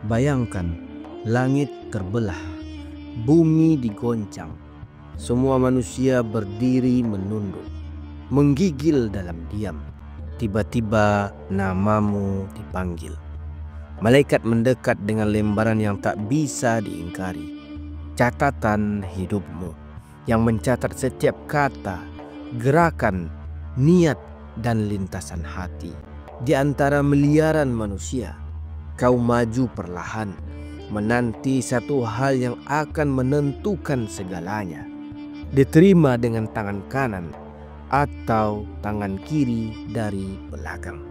Bayangkan, langit terbelah, bumi digoncang, semua manusia berdiri menunduk, menggigil dalam diam. Tiba-tiba namamu dipanggil. Malaikat mendekat dengan lembaran yang tak bisa diingkari. Catatan hidupmu yang mencatat setiap kata, gerakan, niat, dan lintasan hati. Di antara miliaran manusia, kau maju perlahan, menanti satu hal yang akan menentukan segalanya. Diterima dengan tangan kanan atau tangan kiri dari belakang.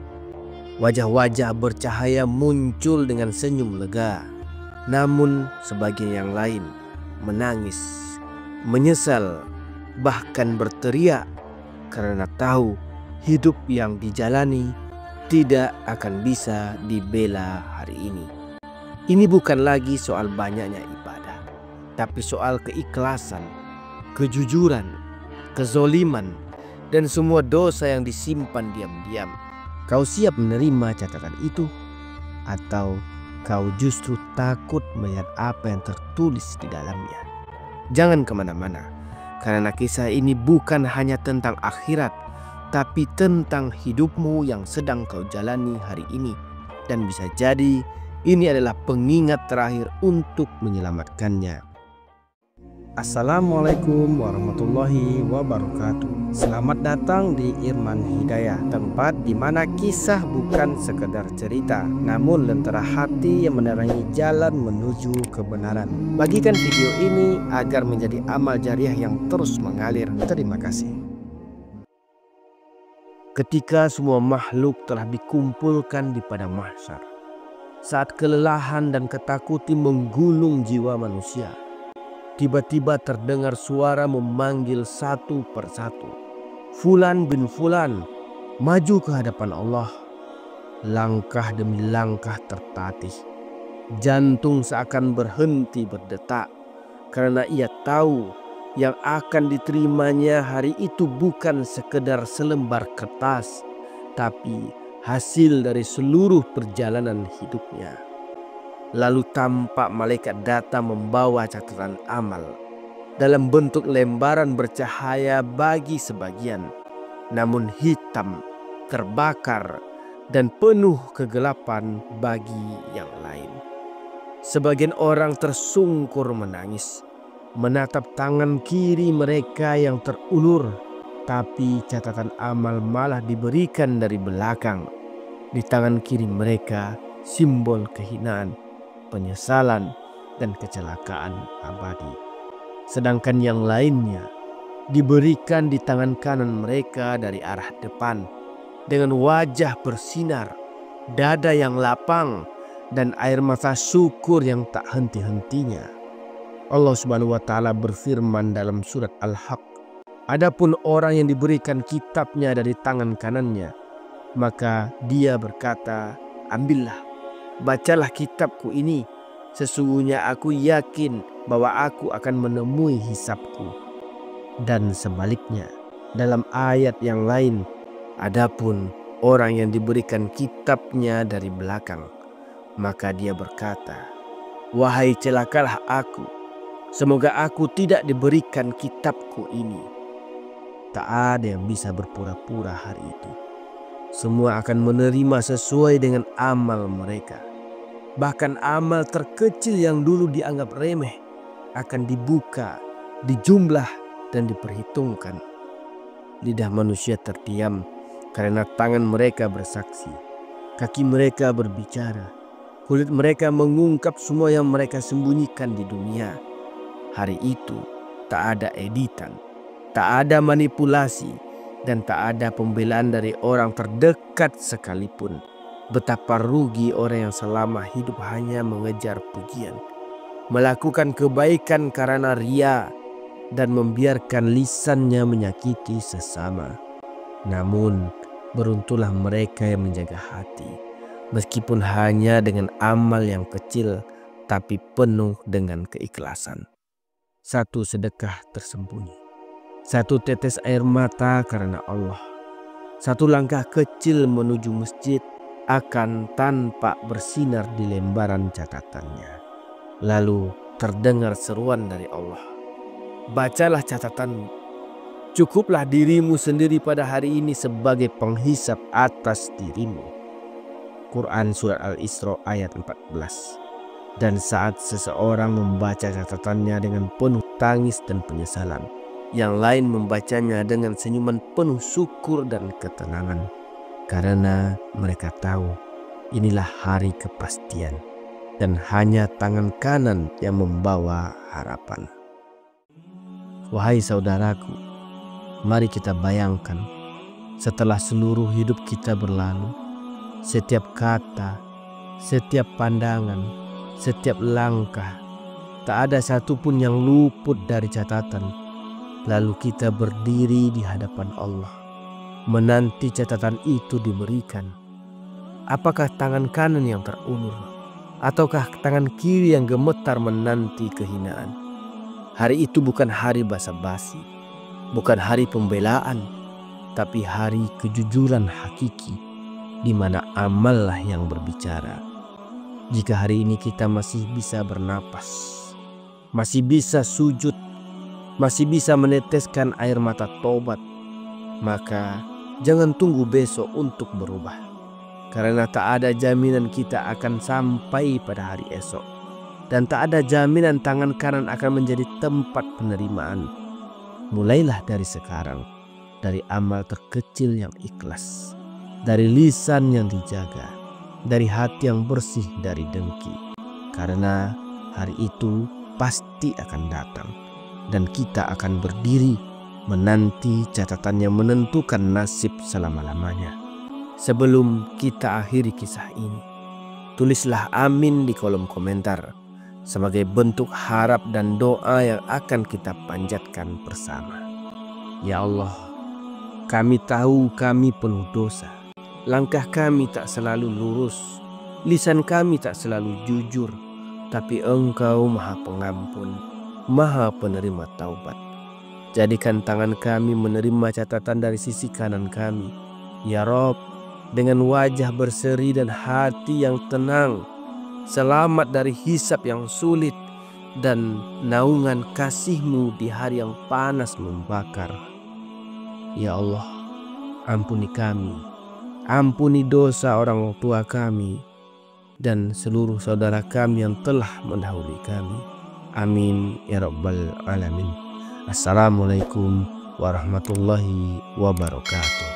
Wajah-wajah bercahaya muncul dengan senyum lega. Namun sebagian yang lain menangis, menyesal, bahkan berteriak karena tahu hidup yang dijalani tidak akan bisa dibela hari ini. Ini bukan lagi soal banyaknya ibadah, tapi soal keikhlasan, kejujuran, kezoliman, dan semua dosa yang disimpan diam-diam. Kau siap menerima catatan itu? Atau kau justru takut melihat apa yang tertulis di dalamnya? Jangan kemana-mana, karena kisah ini bukan hanya tentang akhirat, tapi tentang hidupmu yang sedang kau jalani hari ini. Dan bisa jadi ini adalah pengingat terakhir untuk menyelamatkannya. Assalamualaikum warahmatullahi wabarakatuh. Selamat datang di Irman Hidayah, tempat di mana kisah bukan sekedar cerita, namun lentera hati yang menerangi jalan menuju kebenaran. Bagikan video ini agar menjadi amal jariah yang terus mengalir. Terima kasih. Ketika semua makhluk telah dikumpulkan di padang mahsyar, saat kelelahan dan ketakutan menggulung jiwa manusia, tiba-tiba terdengar suara memanggil satu persatu. Fulan bin Fulan, maju ke hadapan Allah. Langkah demi langkah tertatih. Jantung seakan berhenti berdetak, karena ia tahu yang akan diterimanya hari itu bukan sekedar selembar kertas, tapi hasil dari seluruh perjalanan hidupnya. Lalu tampak malaikat datang membawa catatan amal dalam bentuk lembaran bercahaya bagi sebagian, namun hitam, terbakar, dan penuh kegelapan bagi yang lain. Sebagian orang tersungkur menangis, menatap tangan kiri mereka yang terulur, tapi catatan amal malah diberikan dari belakang. Di tangan kiri mereka simbol kehinaan, penyesalan, dan kecelakaan abadi. Sedangkan yang lainnya diberikan di tangan kanan mereka dari arah depan, dengan wajah bersinar, dada yang lapang, dan air mata syukur yang tak henti-hentinya. Allah Subhanahu wa Ta'ala berfirman dalam surat Al-Haq, adapun orang yang diberikan kitabnya dari tangan kanannya, maka dia berkata, ambillah, bacalah kitabku ini, sesungguhnya aku yakin bahwa aku akan menemui hisabku. Dan sebaliknya, dalam ayat yang lain, adapun orang yang diberikan kitabnya dari belakang, maka dia berkata, wahai celakalah aku, semoga aku tidak diberikan kitabku ini. Tak ada yang bisa berpura-pura hari itu. Semua akan menerima sesuai dengan amal mereka. Bahkan amal terkecil yang dulu dianggap remeh akan dibuka, dijumlah, dan diperhitungkan. Lidah manusia terdiam karena tangan mereka bersaksi. Kaki mereka berbicara. Kulit mereka mengungkap semua yang mereka sembunyikan di dunia. Hari itu tak ada editan, tak ada manipulasi, dan tak ada pembelaan dari orang terdekat sekalipun. Betapa rugi orang yang selama hidup hanya mengejar pujian, melakukan kebaikan karena ria, dan membiarkan lisannya menyakiti sesama. Namun beruntunglah mereka yang menjaga hati, meskipun hanya dengan amal yang kecil, tapi penuh dengan keikhlasan. Satu sedekah tersembunyi, satu tetes air mata karena Allah, satu langkah kecil menuju masjid, akan tampak bersinar di lembaran catatannya. Lalu terdengar seruan dari Allah, bacalah catatanmu. Cukuplah dirimu sendiri pada hari ini sebagai penghisap atas dirimu. Quran Surat Al-Isra ayat 14. Dan saat seseorang membaca catatannya dengan penuh tangis dan penyesalan, yang lain membacanya dengan senyuman penuh syukur dan ketenangan. Karena mereka tahu inilah hari kepastian dan hanya tangan kanan yang membawa harapan. Wahai saudaraku, mari kita bayangkan setelah seluruh hidup kita berlalu, setiap kata, setiap pandangan, setiap langkah, tak ada satupun yang luput dari catatan. Lalu kita berdiri di hadapan Allah, menanti catatan itu diberikan. Apakah tangan kanan yang terulur, ataukah tangan kiri yang gemetar menanti kehinaan? Hari itu bukan hari basa-basi, bukan hari pembelaan, tapi hari kejujuran hakiki, di mana amallah yang berbicara. Jika hari ini kita masih bisa bernapas, masih bisa sujud, masih bisa meneteskan air mata tobat, maka jangan tunggu besok untuk berubah. Karena tak ada jaminan kita akan sampai pada hari esok, dan tak ada jaminan tangan kanan akan menjadi tempat penerimaan. Mulailah dari sekarang, dari amal terkecil yang ikhlas, dari lisan yang dijaga, dari hati yang bersih dari dengki. Karena hari itu pasti akan datang, dan kita akan berdiri menanti catatan yang menentukan nasib selama-lamanya. Sebelum kita akhiri kisah ini, tulislah amin di kolom komentar sebagai bentuk harap dan doa yang akan kita panjatkan bersama. Ya Allah, kami tahu kami penuh dosa. Langkah kami tak selalu lurus, lisan kami tak selalu jujur, tapi Engkau Maha Pengampun, Maha Penerima Taubat. Jadikan tangan kami menerima catatan dari sisi kanan kami, ya Rob, dengan wajah berseri dan hati yang tenang, selamat dari hisab yang sulit dan naungan kasih-Mu di hari yang panas membakar. Ya Allah, ampuni kami, ampuni dosa orang tua kami dan seluruh saudara kami yang telah mendahului kami. Amin ya Rabbal Alamin. Assalamualaikum warahmatullahi wabarakatuh.